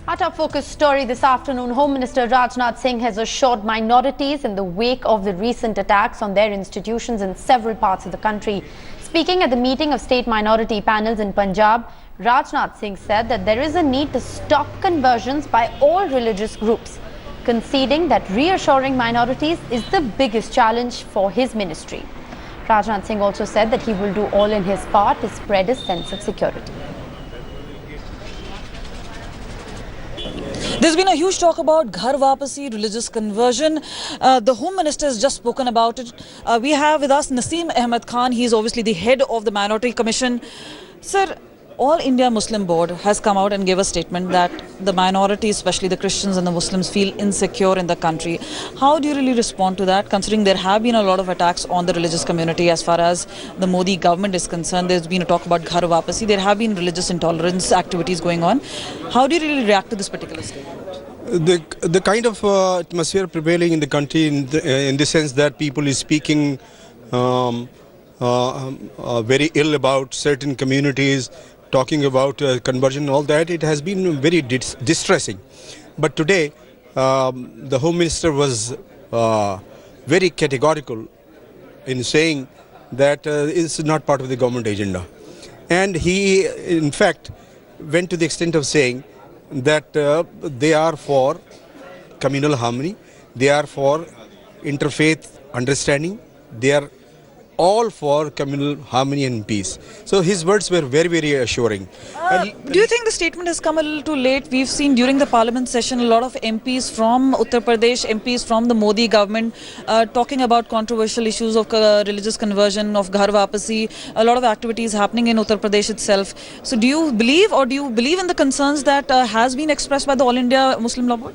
Our top focus story this afternoon, Home Minister Rajnath Singh has assured minorities in the wake of the recent attacks on their institutions in several parts of the country. Speaking at the meeting of state minority panels in Punjab, Rajnath Singh said that there is a need to stop conversions by all religious groups, conceding that reassuring minorities is the biggest challenge for his ministry. Rajnath Singh also said that he will do all in his part to spread a sense of security. There's been a huge talk about Ghar Wapasi, religious conversion. The Home Minister has just spoken about it. We have with us Naseem Ahmed Khan. He is obviously the head of the Minority Commission. Sir, All India Muslim Board has come out and gave a statement that the minorities, especially the Christians and the Muslims, feel insecure in the country. How do you really respond to that, considering there have been a lot of attacks on the religious community as far as the Modi government is concerned? There's been a talk about Ghar Wapasi. There have been religious intolerance activities going on. How do you really react to this particular statement? The kind of atmosphere prevailing in the country in the sense that people is speaking very ill about certain communities, talking about conversion and all that, it has been very distressing. But today, the Home Minister was very categorical in saying that it's not part of the government agenda. And he, in fact, went to the extent of saying that they are for communal harmony, they are for interfaith understanding, they are all for communal harmony and peace. So his words were very, very assuring. Do you think the statement has come a little too late? We've seen during the parliament session a lot of MPs from Uttar Pradesh, MPs from the Modi government talking about controversial issues of religious conversion, of Ghar Wapasi, a lot of activities happening in Uttar Pradesh itself. So do you believe in the concerns that has been expressed by the All India Muslim Law Board?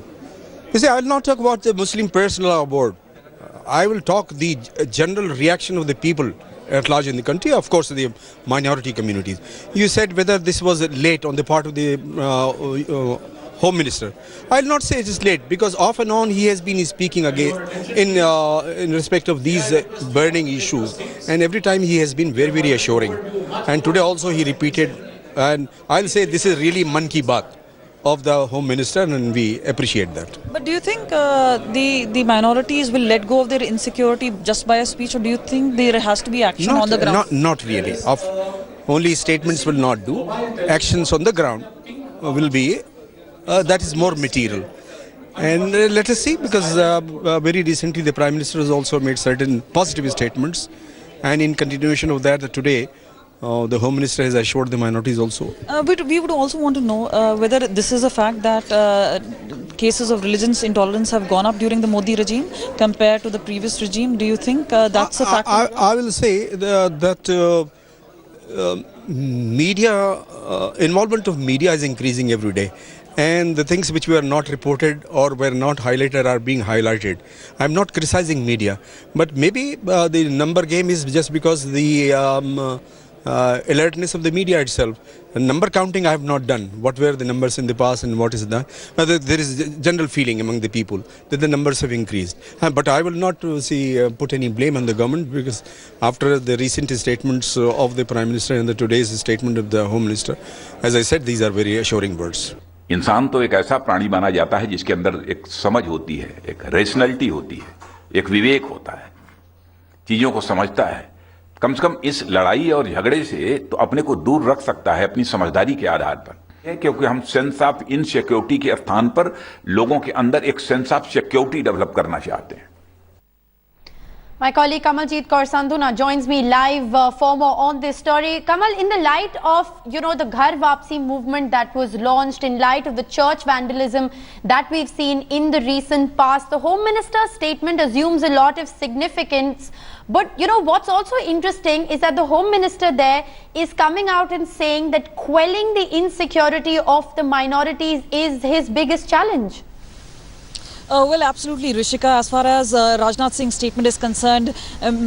You see, I will not talk about the Muslim Personal Law Board. I will talk the general reaction of the people at large in the country, of course the minority communities. You said whether this was late on the part of the Home Minister. I will not say it is late, because off and on he has been speaking again in respect of these burning issues, and every time he has been very, very assuring. And today also he repeated, and I will say this is really Man Ki Baat of the Home Minister, and we appreciate that. But do you think the minorities will let go of their insecurity just by a speech, or do you think there has to be action on the ground? Not really. Only statements will not do. Actions on the ground will be, that is more material. And let us see, because very recently the Prime Minister has also made certain positive statements, and in continuation of that, today the Home Minister has assured the minorities also. But we would also want to know whether this is a fact that cases of religious intolerance have gone up during the Modi regime compared to the previous regime. Do you think that's a fact? I will say that media, involvement of media is increasing every day. And the things which were not reported or were not highlighted are being highlighted. I'm not criticizing media, but maybe the number game is just because the alertness of the media itself. Number counting I have not done. What were the numbers in the past and what is that? But there is general feeling among the people that the numbers have increased. But I will not put any blame on the government, because after the recent statements of the Prime Minister and today's statement of the Home Minister, as I said, these are very assuring words. इंसान तो एक ऐसा प्राणी माना जाता है जिसके अंदर एक समझ होती है, एक रेशनलिटी होती है, एक विवेक होता है, चीजों को समझता है। कम से कम इस लड़ाई और झगड़े से तो अपने को दूर रख सकता है अपनी समझदारी के आधार पर, क्योंकि हम सेंस ऑफ इनसिक्योरिटी के स्थान पर लोगों के अंदर एक सेंस ऑफ सिक्योरिटी डेवलप करना चाहते हैं। My colleague Kamaljeet Kaur Sandhu now joins me live for more on this story. Kamal, in the light of, the Ghar Wapsi movement that was launched, in light of the church vandalism that we've seen in the recent past, the Home Minister's statement assumes a lot of significance. But, what's also interesting is that the Home Minister there is coming out and saying that quelling the insecurity of the minorities is his biggest challenge. Well, absolutely, Rishika. As far as Rajnath Singh's statement is concerned,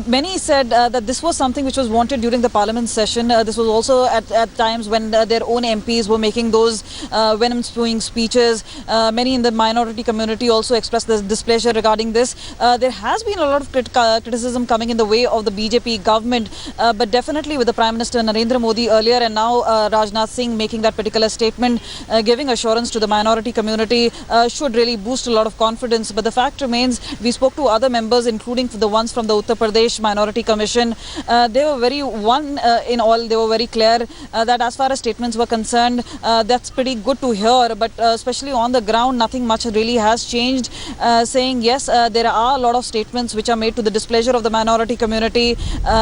many said that this was something which was wanted during the parliament session. This was also at times when their own MPs were making those venom-spewing speeches. Many in the minority community also expressed their displeasure regarding this. There has been a lot of criticism coming in the way of the BJP government, but definitely with the Prime Minister Narendra Modi earlier and now Rajnath Singh making that particular statement, giving assurance to the minority community should really boost a lot of confidence. But the fact remains, we spoke to other members, including the ones from the Uttar Pradesh Minority Commission. They were very in all. They were very clear that as far as statements were concerned, that's pretty good to hear. But especially on the ground, nothing much really has changed. Saying yes, there are a lot of statements which are made to the displeasure of the minority community.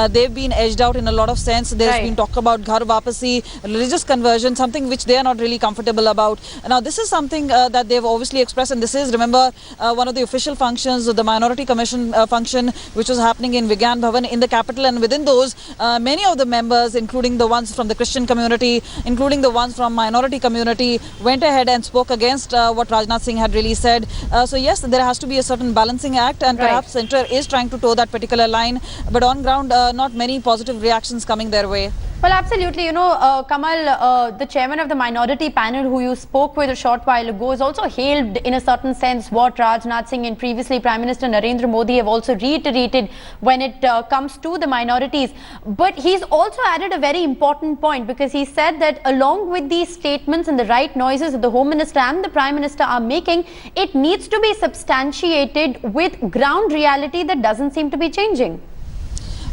They've been edged out in a lot of sense. There's been talk about ghar wapasi, religious conversion, something which they are not really comfortable about. Now, this is something that they've obviously expressed, and this is, remember, one of the official functions of the Minority Commission function, which was happening in Vigyan Bhavan in the capital. And within those, many of the members, including the ones from the Christian community, including the ones from minority community, went ahead and spoke against what Rajnath Singh had really said. So yes, there has to be a certain balancing act, and perhaps Centre is trying to toe that particular line. But on ground, not many positive reactions coming their way. Well, absolutely. You know, Kamal, the chairman of the minority panel who you spoke with a short while ago has also hailed in a certain sense what Rajnath Singh and previously Prime Minister Narendra Modi have also reiterated when it comes to the minorities. But he's also added a very important point, because he said that along with these statements and the right noises that the Home Minister and the Prime Minister are making, it needs to be substantiated with ground reality that doesn't seem to be changing.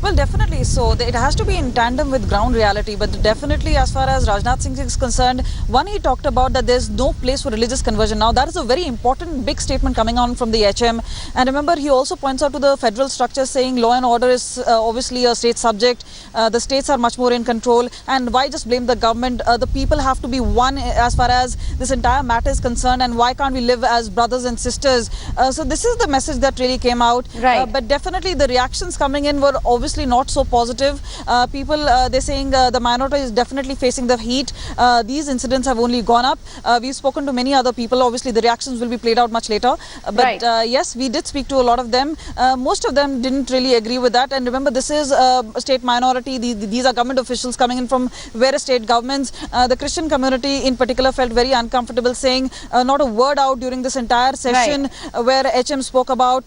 Well, definitely. So it has to be in tandem with ground reality. But definitely, as far as Rajnath Singh is concerned, one, he talked about that there's no place for religious conversion. Now, that is a very important, big statement coming on from the HM. And remember, he also points out to the federal structure, saying law and order is obviously a state subject. The states are much more in control. And why just blame the government? The people have to be one as far as this entire matter is concerned. And why can't we live as brothers and sisters? So this is the message that really came out. Right. But definitely, the reactions coming in were obviously not so positive. People, they're saying the minority is definitely facing the heat. These incidents have only gone up. We've spoken to many other people. Obviously, the reactions will be played out much later. But yes, we did speak to a lot of them. Most of them didn't really agree with that. And remember, this is a state minority. These are government officials coming in from various state governments. The Christian community in particular felt very uncomfortable, saying not a word out during this entire session, where HM spoke about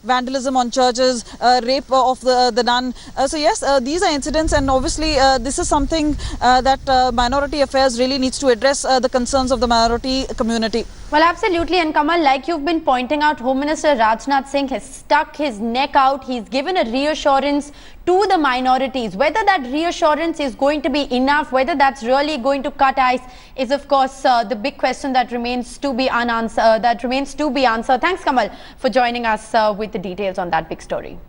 vandalism on churches, rape of the nun. So yes, these are incidents, and obviously this is something that Minority Affairs really needs to address the concerns of the minority community. Well, absolutely. And Kamal, like you've been pointing out, Home Minister Rajnath Singh has stuck his neck out. He's given a reassurance to the minorities. Whether that reassurance is going to be enough, whether that's really going to cut ice, is of course the big question that remains to be unanswered. Thanks, Kamal, for joining us with the details on that big story.